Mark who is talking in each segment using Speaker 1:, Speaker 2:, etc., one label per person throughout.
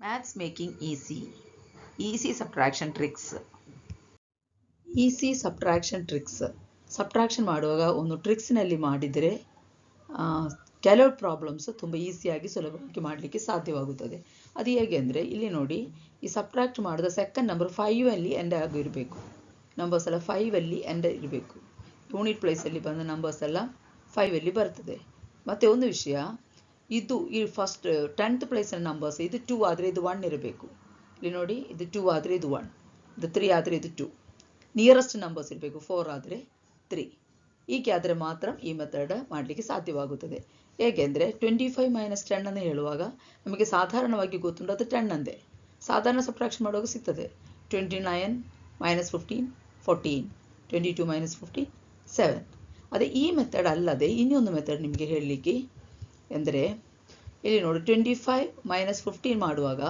Speaker 1: Maths making easy. Easy subtraction tricks. Easy subtraction tricks. Subtraction ಮಾಡುವಾಗ ಒಂದು ಟ್ರಿಕ್ಸ್ನಲ್ಲಿ ಮಾಡಿದರೆ ಕೆಲವು ಪ್ರಾಬ್ಲಮ್ಸ್ ತುಂಬ ಈಸಿಯಾಗಿ ಸುಲಭವಾಗಿ ಮಾಡಲಿಕ್ಕೆ ಸಾಧ್ಯವಾಗುತ್ತದೆ. ಅದು ಹೇಗೆ ಅಂದರೆ ಇಲ್ಲಿ ನೋಡಿ, ಈ ಸಬ್ಟ್ರಾಕ್ಟ್ ಮಾಡಿದ ಸೆಕೆಂಡ್ ನಂಬರ್ 5ಅಲ್ಲಿ ಎಂಡ್ ಆಗಿರಬೇಕು. ನಂಬರ್ಸ್ ಎಲ್ಲ 5ಅಲ್ಲಿ ಎಂಡ್ ಇರಬೇಕು. ಯೂನಿಟ್ ಪ್ಲೇಸಲ್ಲಿ ಬಂದ ನಂಬರ್ಸ್ ಎಲ್ಲ 5ಅಲ್ಲಿ ಬರ್ತದೆ. ಮತ್ತು ಒಂದು ವಿಷಯ, ಇದು ಈ ಫಸ್ಟ್ 10th ಪ್ಲೇಸಿನ ನಂಬರ್ಸ್ ಇದು 2 ಆದರೆ ಇದು 1 ಇರಬೇಕು. ಇಲ್ಲಿ ನೋಡಿ, ಇದು 2 ಆದರೆ ಇದು 1, ಇದು 3 ಆದರೆ ಇದು 2. ನಿಯರೆಸ್ಟ್ ನಂಬರ್ಸ್ ಇರಬೇಕು. 4 ಆದರೆ 3. ಹೀಗೆ ಆದರೆ ಮಾತ್ರ ಈ ಮೆಥಡ್ ಮಾಡಲಿಕ್ಕೆ ಸಾಧ್ಯವಾಗುತ್ತದೆ. ಹೇಗೆಂದರೆ 25 - 10 ಅನ್ನು ಹೇಳುವಾಗ ನಮಗೆ ಸಾಧಾರಣವಾಗಿ ಗೊತ್ತುಂಟು ಅದು 10 ಅಂದೇ. ಸಾಧಾರಣ ಸಬ್ಟ್ರಾಕ್ಷನ್ ಮಾಡುವಾಗ ಸಿಗ್ತದೆ 29 - 15 14, 22 - 15 7. ಅದೇ ಈ ಮೆಥಡ್ ಅಲ್ಲದೆ ಇನ್ನೊಂದು ಮೆಥಡ್ ನಿಮಗೆ ಹೇಳಲಿಕ್ಕೆ ಎಂದರೆ, ಇಲ್ಲಿ ನೋಡಿ 25 - 15 ಮಾಡುವಾಗ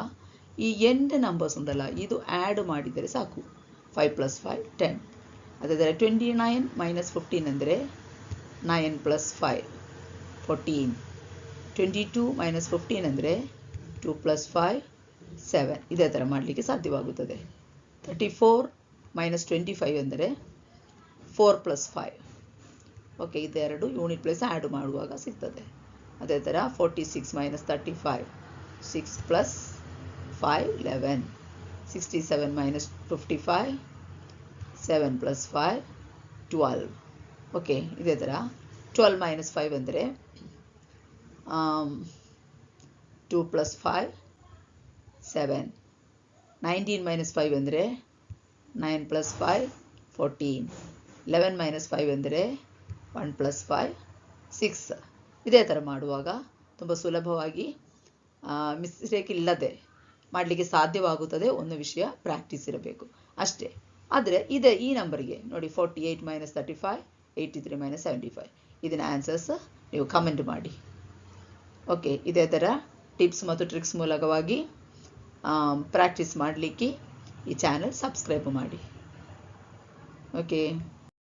Speaker 1: ಈ ಎಂಡ್ ನಂಬರ್ಸ್ ಉಂಟಲ್ಲ ಇದು ಆ್ಯಡ್ ಮಾಡಿದರೆ ಸಾಕು. 5 + 5 10. ಅದಾದರೆ 29 - 15 ಅಂದರೆ 9 + 5 14. 22 - 15 ಅಂದರೆ 2 + 5 7. ಇದೇ ಥರ ಮಾಡಲಿಕ್ಕೆ ಸಾಧ್ಯವಾಗುತ್ತದೆ. 34 - 25 ಅಂದರೆ 4 + 5. ಓಕೆ, ಇದೆರಡು ಯೂನಿಟ್ ಪ್ಲೇಸ್ ಆ್ಯಡ್ ಮಾಡುವಾಗ ಸಿಗ್ತದೆ. ಅದೇ ಥರ 46 - 35 6 + 5 11. 67 - 55 7 + 5 12. ಓಕೆ, ಇದೇ ಥರ 12 - 5 ಅಂದರೆ 2 + 5 7. 19 - 5 ಅಂದರೆ 9 + 5 14. 11 - 5 ಅಂದರೆ 1 + 5 6. ಇದೇ ಥರ ಮಾಡುವಾಗ ತುಂಬ ಸುಲಭವಾಗಿ ಮಿಸ್ಟೇಕ್ ಇಲ್ಲದೆ ಮಾಡಲಿಕ್ಕೆ ಸಾಧ್ಯವಾಗುತ್ತದೆ. ಒಂದು ವಿಷಯ ಪ್ರಾಕ್ಟೀಸ್ ಇರಬೇಕು ಅಷ್ಟೇ. ಆದರೆ ಈ ನಂಬರಿಗೆ ನೋಡಿ 48 - 35 83 - 75. ಇದನ್ನ ಆನ್ಸರ್ಸ್ ನೀವು ಕಮೆಂಟ್ ಮಾಡಿ. ಓಕೆ, ಇದೇ ಥರ ಟಿಪ್ಸ್ ಮತ್ತು ಟ್ರಿಕ್ಸ್ ಮೂಲಕವಾಗಿ ಪ್ರಾಕ್ಟೀಸ್ ಮಾಡಲಿಕ್ಕೆ ಈ ಚಾನಲ್ ಸಬ್ಸ್ಕ್ರೈಬ್ ಮಾಡಿ. ಓಕೆ.